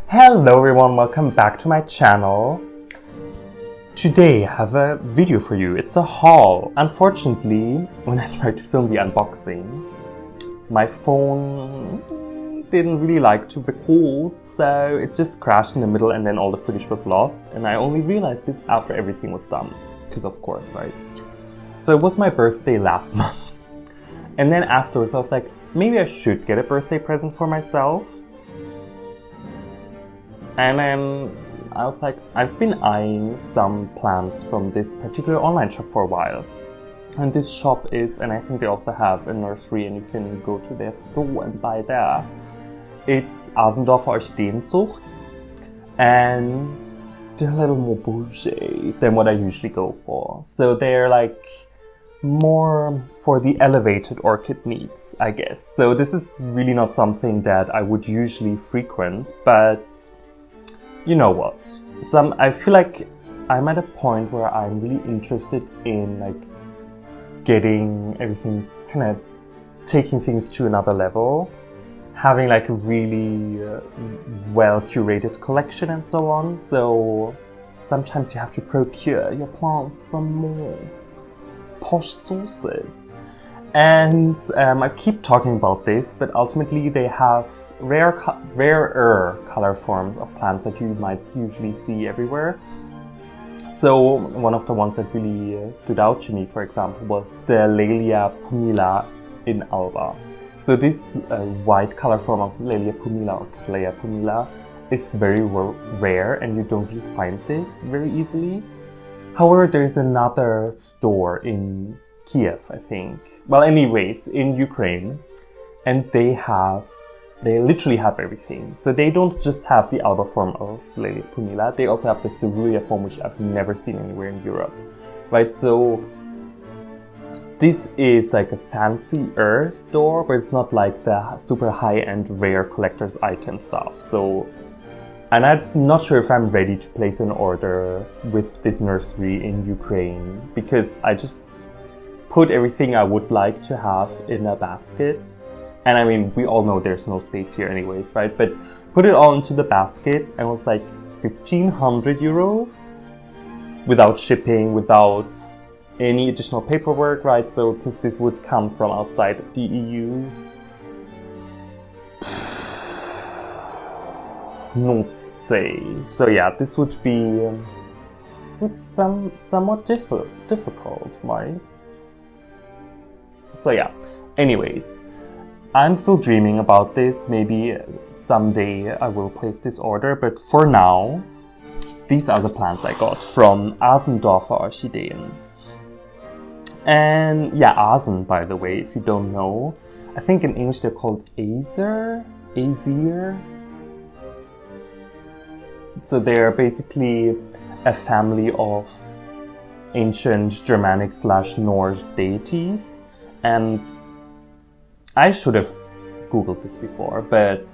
Hello everyone, welcome back to my channel. Today I have a video for you. It's a haul. Unfortunately, when I tried to film the unboxing, my phone didn't really like to record, so it just crashed in the middle and then all the footage was lost, and I only realized this after everything was done, because of course, right? So it was my birthday last month, and then afterwards I was like, maybe I should get a birthday present for myself. And then I was like, I've been eyeing some plants from this particular online shop for a while. And this shop is, and I think they also have a nursery and you can go to their store and buy there. It's Asendorfer Orchideen Strauß. And they're a little more bougie than what I usually go for. So they're like more for the elevated orchid needs, I guess. So this is really not something that I would usually frequent, but you know what? I feel like I'm at a point where I'm really interested in like getting everything, kind of taking things to another level, having like a really well curated collection and so on. So sometimes you have to procure your plants from more posh sources. And I keep talking about this, but ultimately they have rarer color forms of plants that you might usually see everywhere. So one of the ones that really stood out to me, for example, was the Laelia pumila in alba. So this white color form of Laelia pumila or Cattleya pumila is very rare, and you don't really find this very easily. However, there is another store in Kiev, I think. Well, anyways, in Ukraine, and they literally have everything. So they don't just have the alba form of Laelia pumila, they also have the cerulean form, which I've never seen anywhere in Europe, right? So this is like a fancier store, but it's not like the super high-end rare collector's item stuff. So, and I'm not sure if I'm ready to place an order with this nursery in Ukraine, because I just put everything I would like to have in a basket. And I mean, we all know there's no space here anyways, right? But put it all into the basket and it was like 1,500 euros without shipping, without any additional paperwork, right? So, because this would come from outside of the EU. Not say. So yeah, this would be somewhat difficult, right? So yeah, anyways, I'm still dreaming about this. Maybe someday I will place this order, but for now, these are the plants I got from Asendorfer Orchideen. And yeah, Asen, by the way, if you don't know, I think in English they're called Azer. So they're basically a family of ancient Germanic / Norse deities. And I should have googled this before, but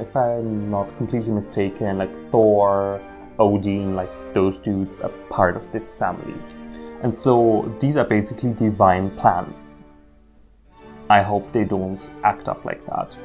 if I'm not completely mistaken, like Thor, Odin, like those dudes are part of this family. And so these are basically divine plants. I hope they don't act up like that.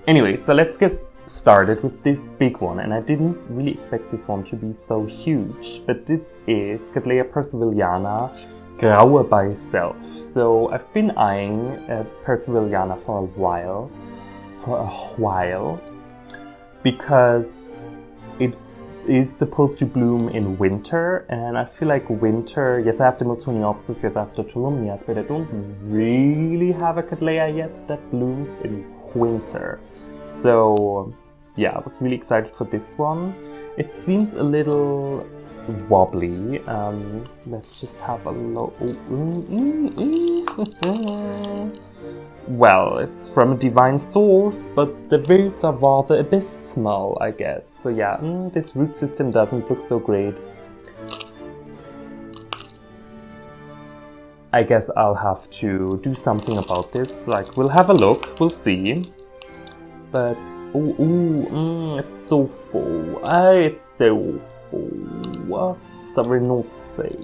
Anyway, so let's get started with this big one, and I didn't really expect this one to be so huge, but this is Cattleya percivaliana Graue by itself. So I've been eyeing percivaliana for a while, because it is supposed to bloom in winter, and I feel like winter, yes, I have the Miltoniopsis, yes, I have the Tolumnias, but I don't really have a Cattleya yet that blooms in winter. So yeah, I was really excited for this one. It seems a little wobbly. Let's just have a look. Well, it's from a divine source, but the roots are rather abysmal, I guess. So yeah, this root system doesn't look so great. I guess I'll have to do something about this. Like, we'll have a look, we'll see. But it's so full. It's so full. Sorry, not say.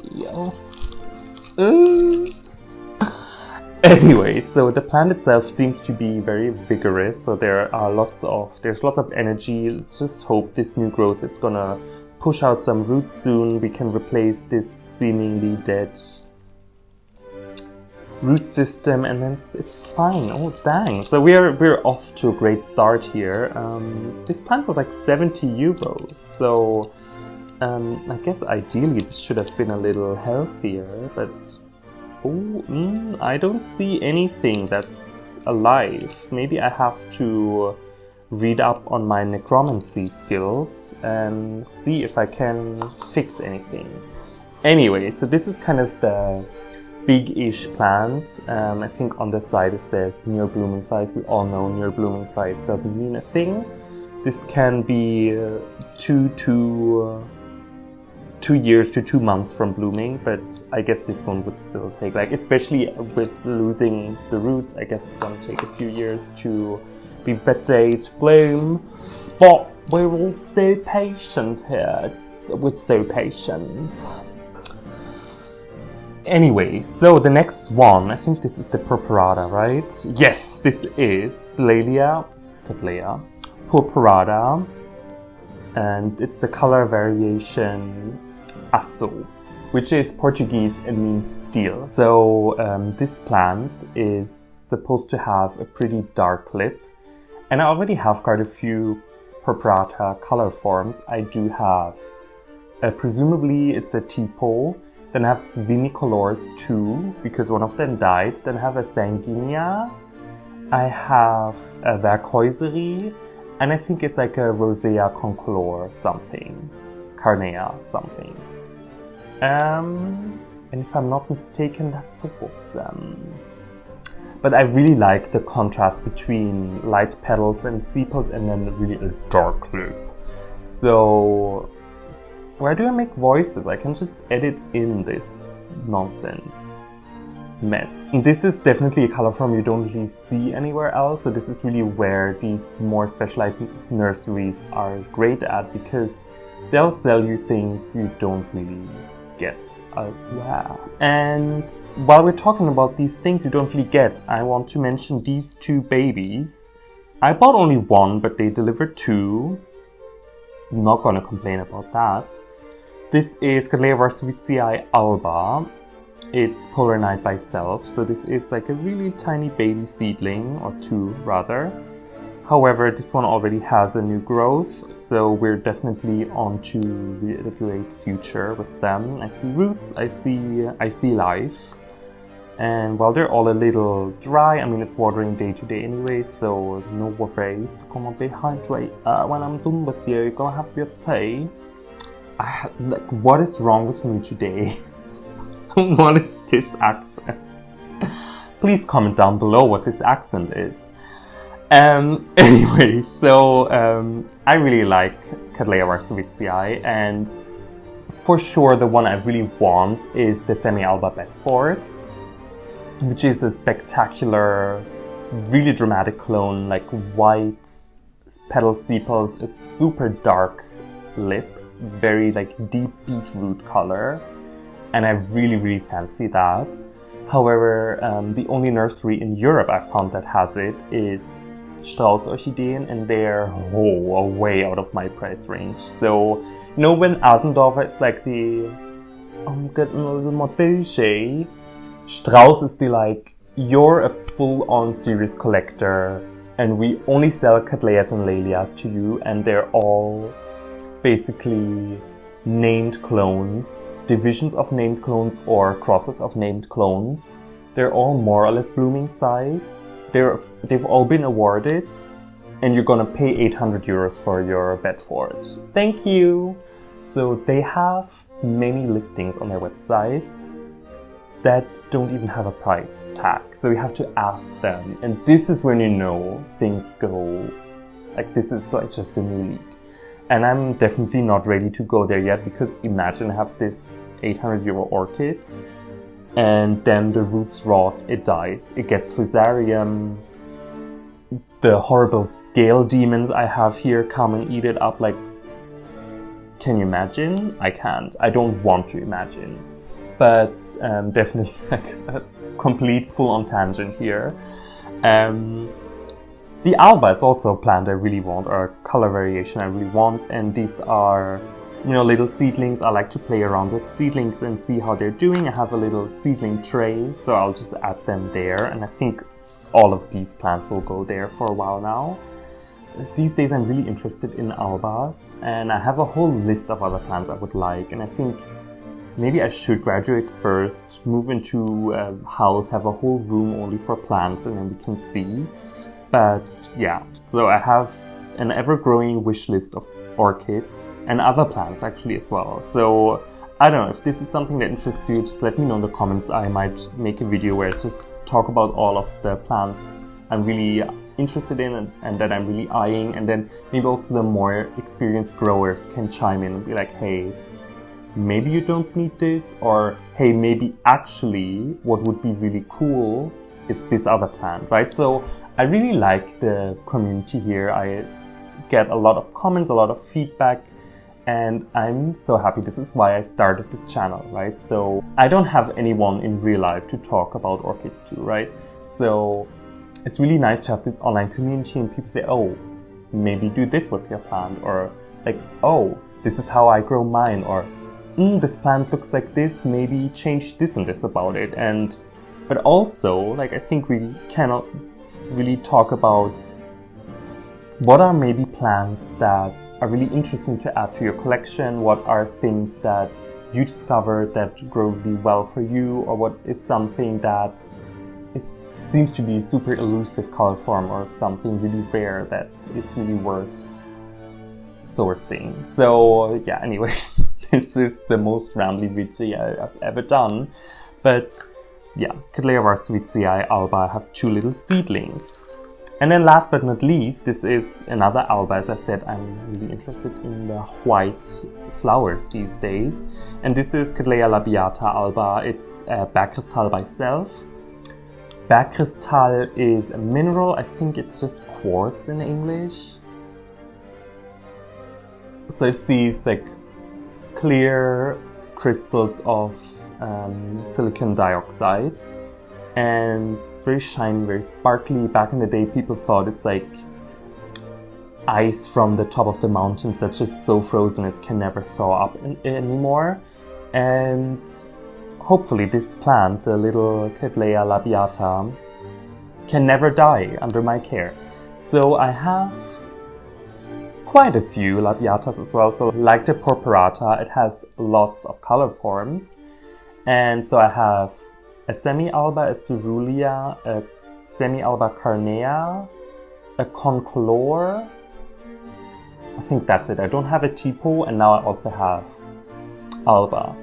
Anyway, so the plant itself seems to be very vigorous, so there's lots of energy. Let's just hope this new growth is gonna push out some roots soon. We can replace this seemingly dead root system, and then it's fine. Oh dang! So we're off to a great start here. This plant was like 70 euros, so I guess ideally this should have been a little healthier, but I don't see anything that's alive. Maybe I have to read up on my necromancy skills and see if I can fix anything. Anyway, so this is kind of the big-ish plant. I think on the side it says near blooming size. We all know near blooming size doesn't mean a thing. This can be 2 years to 2 months from blooming, but I guess this one would still take, like, especially with losing the roots, I guess it's gonna take a few years to be ready to bloom. But we're all so patient here. We're so patient. Anyway, so the next one, I think this is the purpurata, right? Yes, this is Laelia, Cattleya, purpurata, and it's the color variation Aço, which is Portuguese and means steel. So this plant is supposed to have a pretty dark lip, and I already have quite a few purpurata color forms. I do have, presumably it's a tipo, then I have vinicolors too, because one of them died. Then I have a sanguinea, I have a verkoiserie, and I think it's like a rosea concolor something, carnea something. And if I'm not mistaken, that's all of them. But I really like the contrast between light petals and sepals and then really a dark lip. So where do I make voices? I can just edit in this nonsense mess. And this is definitely a color form you don't really see anywhere else. So this is really where these more specialized nurseries are great at, because they'll sell you things you don't really get elsewhere. And while we're talking about these things you don't really get, I want to mention these two babies. I bought only one, but they delivered two. I'm not gonna complain about that. This is Cattleya wascewiczii alba. It's polar night by self, so this is like a really tiny baby seedling, or two rather. However, this one already has a new growth, so we're definitely on to a great future with them. I see roots, I see life. And while they're all a little dry, I mean it's watering day to day anyway, so no worries to come and be hydrate. When I'm done with you, you're gonna have your tea. Like, what is wrong with me today? What is this accent? Please comment down below what this accent is. Anyway, so I really like Cattleya wascewiczii, and for sure the one I really want is the semialba Bedford, which is a spectacular, really dramatic clone, like white petal sepals, a super dark lip, very like deep beetroot color, and I really fancy that. However, the only nursery in Europe I found that has it is Strauß Orchideen, and they're way out of my price range. So, you know, when Asendorfer is like the, I'm getting a little more bougie, Strauß is the like, you're a full-on serious collector and we only sell Cattleyas and Laelias to you, and they're all basically named clones, divisions of named clones or crosses of named clones. They're all more or less blooming size. They've all been awarded, and you're gonna pay 800 euros for your Bedford. Thank you! So they have many listings on their website that don't even have a price tag. So you have to ask them, and this is when you know things go, like this is like just a new league. And I'm definitely not ready to go there yet, because imagine I have this 800 euro orchid, and then the roots rot, it dies, it gets fusarium, the horrible scale demons I have here come and eat it up. Like, can you imagine? I can't. I don't want to imagine. but definitely like a complete full-on tangent here. The alba is also a plant I really want, or a color variation I really want, and these are, you know, little seedlings. I like to play around with seedlings and see how they're doing. I have a little seedling tray, so I'll just add them there, and I think all of these plants will go there for a while now. These days I'm really interested in albas, and I have a whole list of other plants I would like, and I think maybe I should graduate first, move into a house, have a whole room only for plants, and then we can see. But yeah, so I have an ever-growing wish list of orchids and other plants actually as well. So I don't know, if this is something that interests you, just let me know in the comments. I might make a video where I just talk about all of the plants I'm really interested in and that I'm really eyeing, and then maybe also the more experienced growers can chime in and be like, hey, maybe you don't need this, or hey, maybe actually what would be really cool is this other plant, right? So I really like the community here. I get a lot of comments, a lot of feedback, and I'm so happy. This is why I started this channel, right? So I don't have anyone in real life to talk about orchids to, right? So it's really nice to have this online community and people say, oh, maybe do this with your plant, or like, oh, this is how I grow mine, or this plant looks like this, maybe change this and this about it. But also, like, I think we cannot really talk about what are maybe plants that are really interesting to add to your collection, what are things that you discovered that grow really well for you, or what is something that seems to be a super elusive color form or something really rare that is really worth sourcing. So yeah, anyways, this is the most rambly video I've ever done, but yeah, Cattleya wascewiczii alba, I have 2 little seedlings. And then last but not least, this is another alba. As I said, I'm really interested in the white flowers these days. And this is Cattleya labiata alba. It's Bergkristall by self. Bergkristall is a mineral. I think it's just quartz in English. So it's these like clear crystals of silicon dioxide, and it's very shiny, very sparkly. Back in the day, people thought it's like ice from the top of the mountains that's just so frozen it can never thaw up anymore. And hopefully this plant, a little Cattleya labiata, can never die under my care. So I have quite a few labiatas as well. So like the purpurata, it has lots of color forms. And so I have a semialba, a cerulean, a semialba carnea, a concolor. I think that's it. I don't have a tipo, and now I also have alba.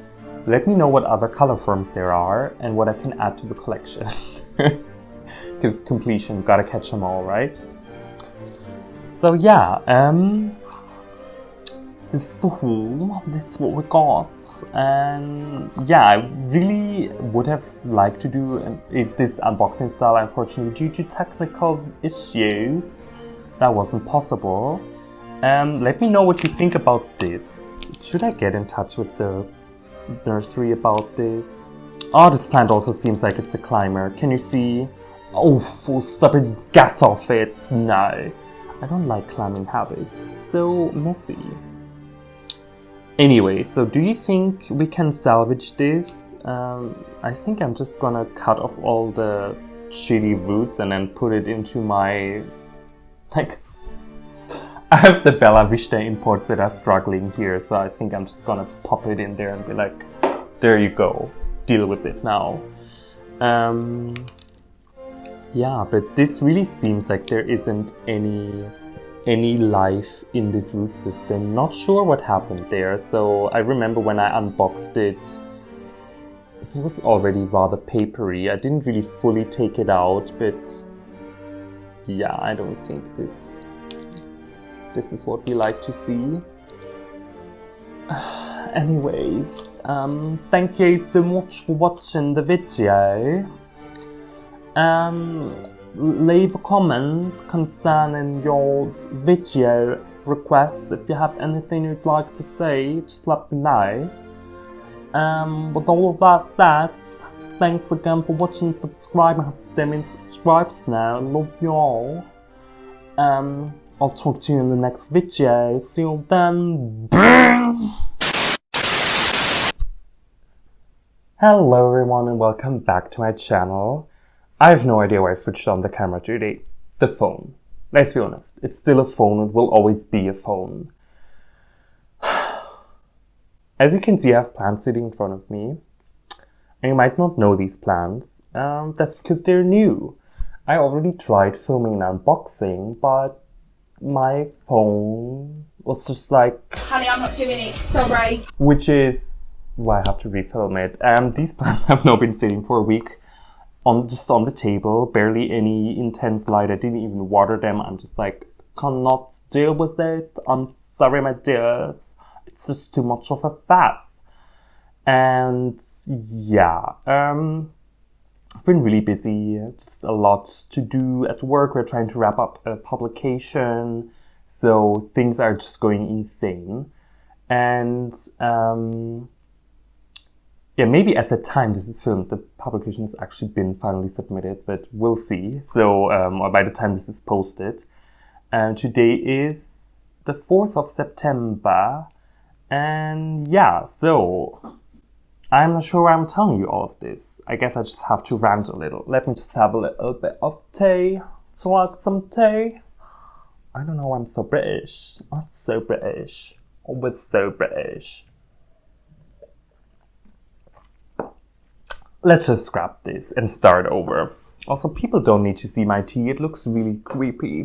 Let me know what other color forms there are and what I can add to the collection. Because completion, gotta catch them all, right? So yeah, this is the haul, this is what we got, and yeah, I really would have liked to do this unboxing style. Unfortunately, due to technical issues, that wasn't possible. Let me know what you think about this. Should I get in touch with the nursery about this? Oh, this plant also seems like it's a climber. Can you see? Oh, stop it, get off it! No, I don't like climbing habits, it's so messy. Anyway, so do you think we can salvage this? I think I'm just gonna cut off all the shitty roots and then put it into my, like, I have the Bella Vista imports that are struggling here, so I think I'm just gonna pop it in there and be like, there you go, deal with it now. Yeah, but this really seems like there isn't any life in this root system. Not sure what happened there. So I remember when I unboxed it, it was already rather papery. I didn't really fully take it out, but yeah, I don't think this is what we like to see. Anyways, thank you so much for watching the video. Leave a comment concerning your video requests. If you have anything you'd like to say, just let me know. With all of that said, thanks again for watching and subscribe. I have 7 subscribers now. Love you all. I'll talk to you in the next video. See you then. Hello everyone and welcome back to my channel. I have no idea why I switched on the camera today. The phone. Let's be honest, it's still a phone, it will always be a phone. As you can see, I have plants sitting in front of me. And you might not know these plants, that's because they're new. I already tried filming an unboxing, but my phone was just like... Honey, I'm not doing it, sorry. Which is why I have to refilm it. These plants have now been sitting for a week, just on the table, barely any intense light. I didn't even water them. I'm just like, cannot deal with it. I'm sorry, my dears. It's just too much of a faff. And yeah, I've been really busy, just a lot to do at work. We're trying to wrap up a publication, so things are just going insane. And yeah, maybe at the time this is filmed, the publication has actually been finally submitted, but we'll see. So, or by the time this is posted. And today is the 4th of September. And yeah, so I'm not sure why I'm telling you all of this. I guess I just have to rant a little. Let me just have a little bit of tea. Select some tea. I don't know why I'm so British. Not so British. Always so British. Let's just scrap this and start over. Also, people don't need to see my tea. It looks really creepy.